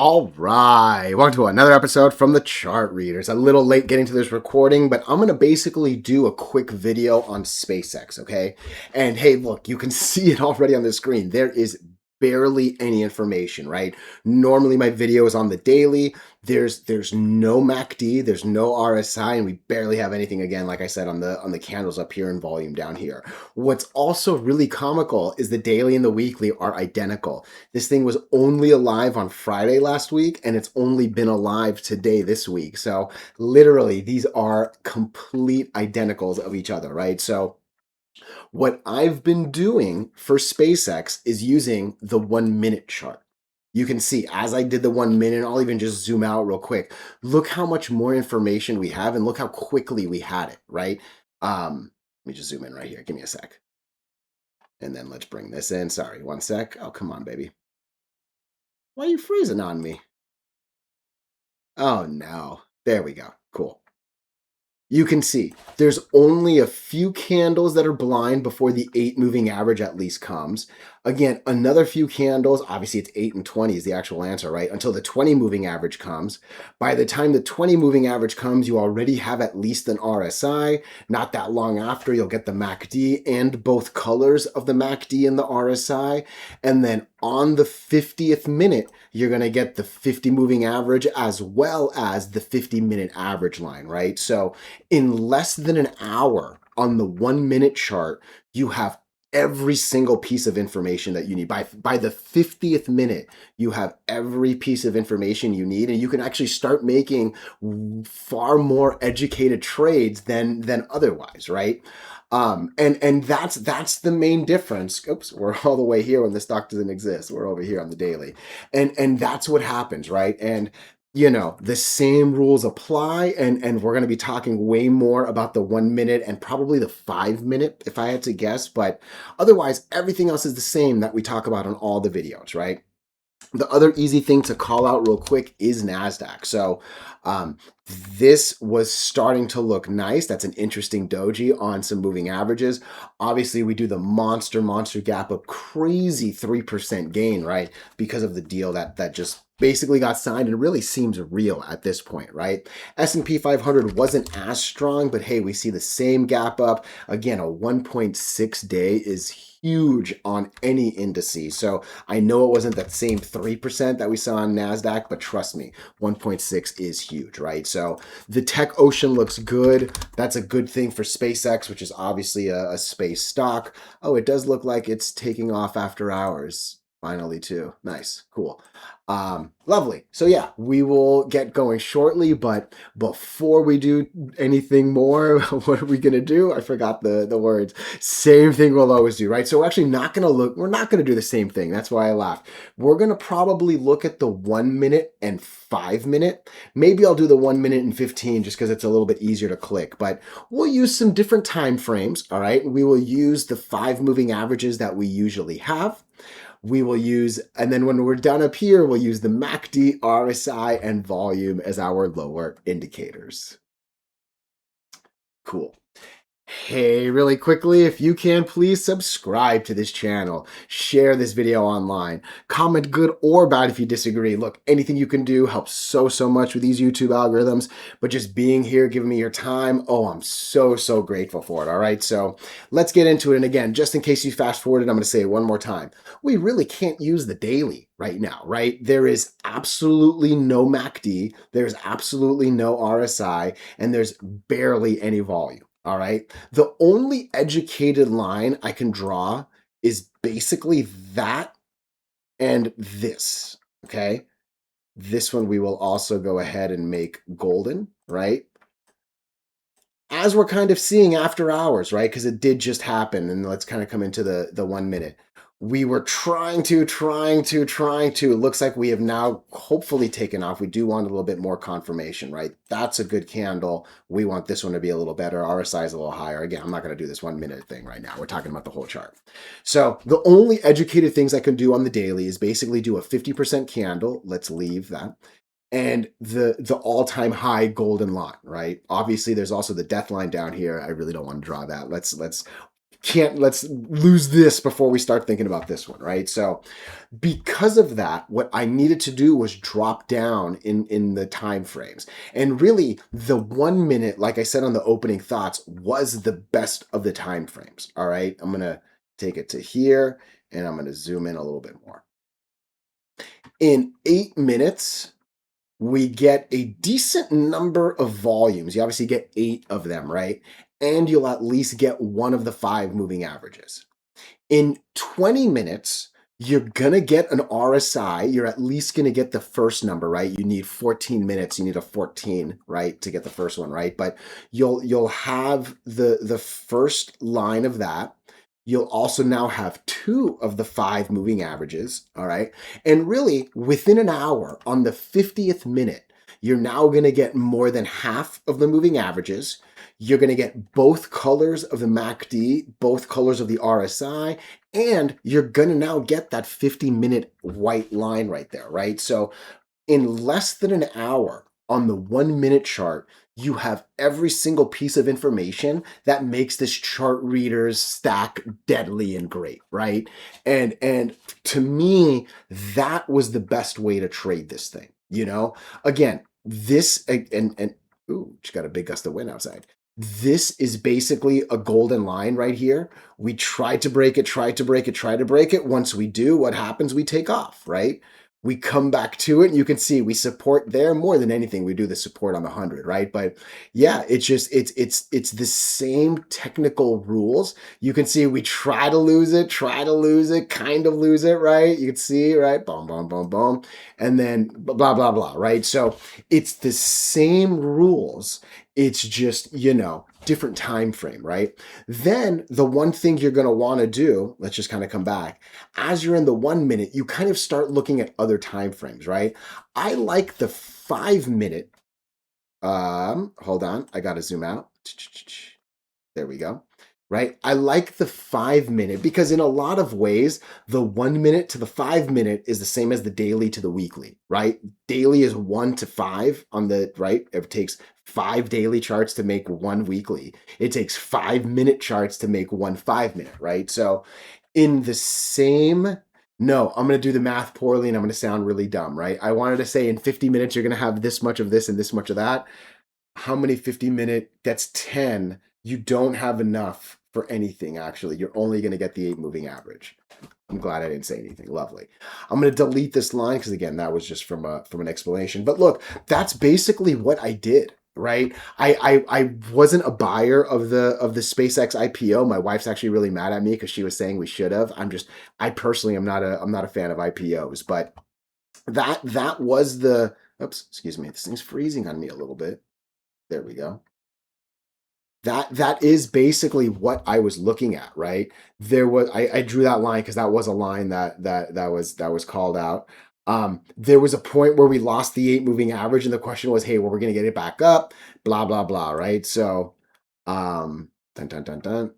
All right, welcome to another episode from the Chart Readers. A little late getting to this recording, but I'm going to basically do a quick video on SpaceX, okay? And hey, look, you can see it already on the screen. There is barely any information, right? Normally my video is on the daily. There's no MACD, there's no RSI, and we barely have anything, again, like I said, on the candles up here and volume down here. What's also really comical is the daily and the weekly are identical. This thing was only alive on Friday last week, and it's only been alive today this week. So literally, these are complete identicals of each other, right? So what I've been doing for SpaceX is using the 1 minute chart. You can see as I did the 1 minute, I'll even just zoom out real quick. Look how much more information we have and look how quickly we had it, right? Let me just zoom in right here. Give me a sec. And then let's bring this in. Sorry, 1 sec. Oh, come on, baby. Why are you freezing on me? Oh, no. There we go. Cool. You can see there's only a few candles that are blind before the 8 moving average at least comes. Again, another few candles, obviously it's 8 and 20 is the actual answer, right? Until the 20 moving average comes. By the time the 20 moving average comes, you already have at least an RSI. Not that long after, you'll get the MACD and both colors of the MACD and the RSI. And then on the 50th minute, you're going to get the 50 moving average as well as the 50-minute average line, right? So in less than an hour on the 1 minute chart, you have every single piece of information that you need. By the 50th minute, you have every piece of information you need, and you can actually start making far more educated trades than otherwise, right? And that's the main difference. Oops, we're all the way here when the stock doesn't exist. We're over here on the daily. And that's what happens, right? And you know, the same rules apply, and we're going to be talking way more about the 1 minute and probably the 5 minute if I had to guess, but otherwise everything else is the same that we talk about on all the videos, right? The other easy thing to call out real quick is NASDAQ. So this was starting to look nice. That's an interesting doji on some moving averages. Obviously, we do the monster gap up, crazy 3% gain, right? Because of the deal that just basically got signed and really seems real at this point, right? S&P 500 wasn't as strong, but hey, we see the same gap up. Again, a 1.6 day is huge on any indice. So I know it wasn't that same 3% that we saw on NASDAQ, but trust me, 1.6 is huge, right? So the tech ocean looks good. That's a good thing for SpaceX, which is obviously a space stock. Oh, it does look like it's taking off after hours. Finally, too. Nice. Cool. Lovely. So yeah, we will get going shortly, but before we do anything more, what are we going to do? I forgot the words. Same thing we'll always do, right? So we're actually not going to we're not going to do the same thing. That's why I laughed. We're going to probably look at the 1 minute and 5 minute. Maybe I'll do the 1 minute and 15 just because it's a little bit easier to click, but we'll use some different time frames. All right. We will use the 5 moving averages that we usually have. We will use, and then when we're done up here, we'll use the MACD, RSI, and volume as our lower indicators. Cool. Hey, really quickly, if you can, please subscribe to this channel. Share this video online. Comment good or bad if you disagree. Look, anything you can do helps so much with these YouTube algorithms, but just being here, giving me your time, oh, I'm so grateful for it, all right? So let's get into it. And again, just in case you fast forwarded, I'm going to say it one more time. We really can't use the daily right now, right? There is absolutely no MACD, there's absolutely no RSI, and there's barely any volume. All right. The only educated line I can draw is basically that and this. Okay. This one we will also go ahead and make golden, right? As we're kind of seeing after hours, right? Because it did just happen. And let's kind of come into the 1 minute. We were trying to. It looks like we have now hopefully taken off. We do want a little bit more confirmation, right? That's a good candle. We want this one to be a little better. RSI is a little higher. Again, I'm not going to do this 1 minute thing right now. We're talking about the whole chart. So the only educated things I can do on the daily is basically do a 50% candle. Let's leave that. And the all-time high golden line, right? Obviously, there's also the death line down here. I really don't want to draw that. Let's let's lose this before we start thinking about this one, right? So because of that, what I needed to do was drop down in the time frames. And really, the 1 minute, like I said on the opening thoughts, was the best of the time frames. All right, I'm gonna take it to here, and I'm gonna zoom in a little bit more. In 8 minutes, we get a decent number of volumes. You obviously get 8 of them, right? And you'll at least get one of the 5 moving averages. In 20 minutes, you're going to get an RSI. You're at least going to get the first number, right? You need 14 minutes. You need a 14, right, to get the first one, right? But you'll have the first line of that. You'll also now have 2 of the 5 moving averages, all right? And really, within an hour, on the 50th minute, you're now going to get more than half of the moving averages. You're going to get both colors of the MACD, both colors of the RSI, and you're going to now get that 50-minute white line right there, right? So in less than an hour on the 1 minute chart, you have every single piece of information that makes this chart reader's stack deadly and great, right? And to me, that was the best way to trade this thing. Again, this and ooh, just got a big gust of wind outside. This is basically a golden line right here. We try to break it, try to break it, try to break it. Once we do, what happens? We take off, right? We come back to it, and you can see we support there more than anything. We do the support on the 100, right? But yeah, it's the same technical rules. You can see we try to lose it, kind of lose it, right? You can see, right? Boom, boom, boom, boom, and then blah, blah, blah, right? So it's the same rules. It's just, different time frame, right? Then the one thing you're going to want to do, let's just kind of come back. As you're in the 1 minute, you kind of start looking at other time frames, right? I like the 5 minute. Hold on, I got to zoom out. There we go. Right? I like the 5 minute because in a lot of ways, the 1 minute to the 5 minute is the same as the daily to the weekly, right? Daily is 1 to 5 on the right. It takes 5 daily charts to make 1 weekly. It takes 5 minute charts to make 1 5 minute, right? So in the same, no, I'm going to do the math poorly and I'm going to sound really dumb, right? I wanted to say in 50 minutes, you're going to have this much of this and this much of that. How many 50-minute? That's 10. You don't have enough for anything, actually. You're only going to get the 8 moving average. I'm glad I didn't say anything. Lovely. I'm going to delete this line because, again, that was just from an explanation. But look, that's basically what I did, right? I wasn't a buyer of the SpaceX IPO. My wife's actually really mad at me because she was saying we should have. I personally am not a fan of IPOs, but that was the, oops, excuse me. This thing's freezing on me a little bit. There we go. That is basically what I was looking at, right? I drew that line because that was a line that was called out. There was a point where we lost the 8 moving average, and the question was, hey, well, we're gonna get it back up, blah blah blah, right? So, dun dun dun dun.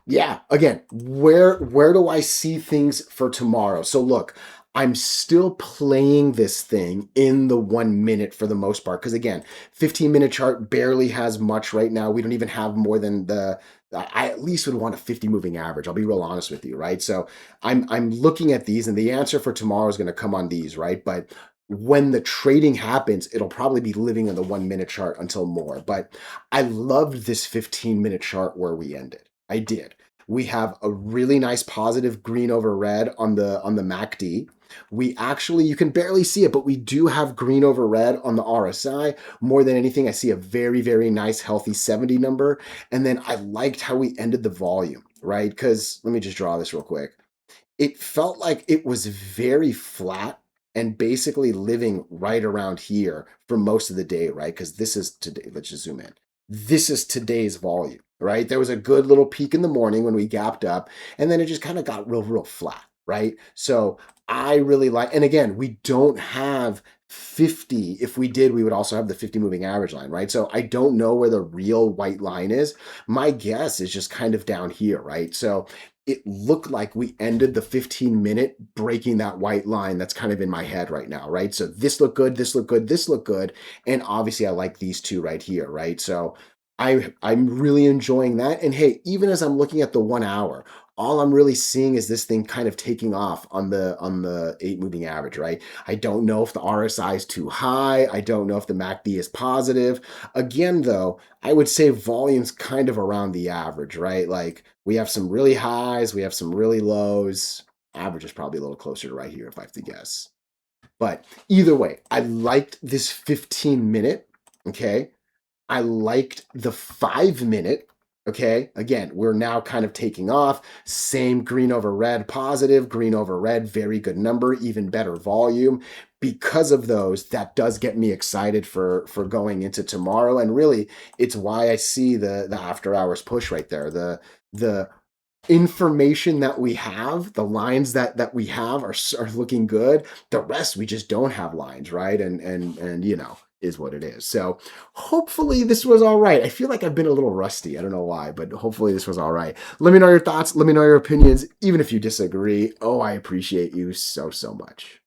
Yeah, again, where do I see things for tomorrow? So look, I'm still playing this thing in the 1 minute for the most part. Because again, 15-minute chart barely has much right now. We don't even have more than I at least would want a 50 moving average. I'll be real honest with you, right? So I'm looking at these, and the answer for tomorrow is going to come on these, right? But when the trading happens, it'll probably be living in the 1 minute chart until more. But I loved this 15-minute chart where we ended. I did. We have a really nice positive green over red on the MACD. We actually, you can barely see it, but we do have green over red on the RSI. More than anything, I see a very, very nice, healthy 70 number. And then I liked how we ended the volume, right? Because let me just draw this real quick. It felt like it was very flat and basically living right around here for most of the day, right? Because this is today. Let's just zoom in. This is today's volume, right? There was a good little peak in the morning when we gapped up, and then it just kind of got real flat, right? So I really like, and again, we don't have 50. If we did, we would also have the 50 moving average line, right? So I don't know where the real white line is. My guess is just kind of down here, right? So it looked like we ended the 15-minute breaking that white line that's kind of in my head right now, right? So this looked good, this looked good, this looked good. And obviously I like these two right here, right? So I'm really enjoying that. And hey, even as I'm looking at the 1 hour, all I'm really seeing is this thing kind of taking off on the 8 moving average, right? I don't know if the RSI is too high. I don't know if the MACD is positive. Again, though, I would say volume's kind of around the average, right? Like we have some really highs, we have some really lows. Average is probably a little closer to right here if I have to guess. But either way, I liked this 15 minute. Okay. I liked the 5 minute. Okay. Again, we're now kind of taking off. Same green over red positive, green over red, very good number, even better volume. Because of those, that does get me excited for going into tomorrow. And really, it's why I see the after hours push right there. The information that we have, the lines that we have are looking good. The rest we just don't have lines, right? And is what it is. So hopefully this was all right. I feel like I've been a little rusty. I don't know why, but hopefully this was all right. Let me know your thoughts. Let me know your opinions, even if you disagree. Oh, I appreciate you so much.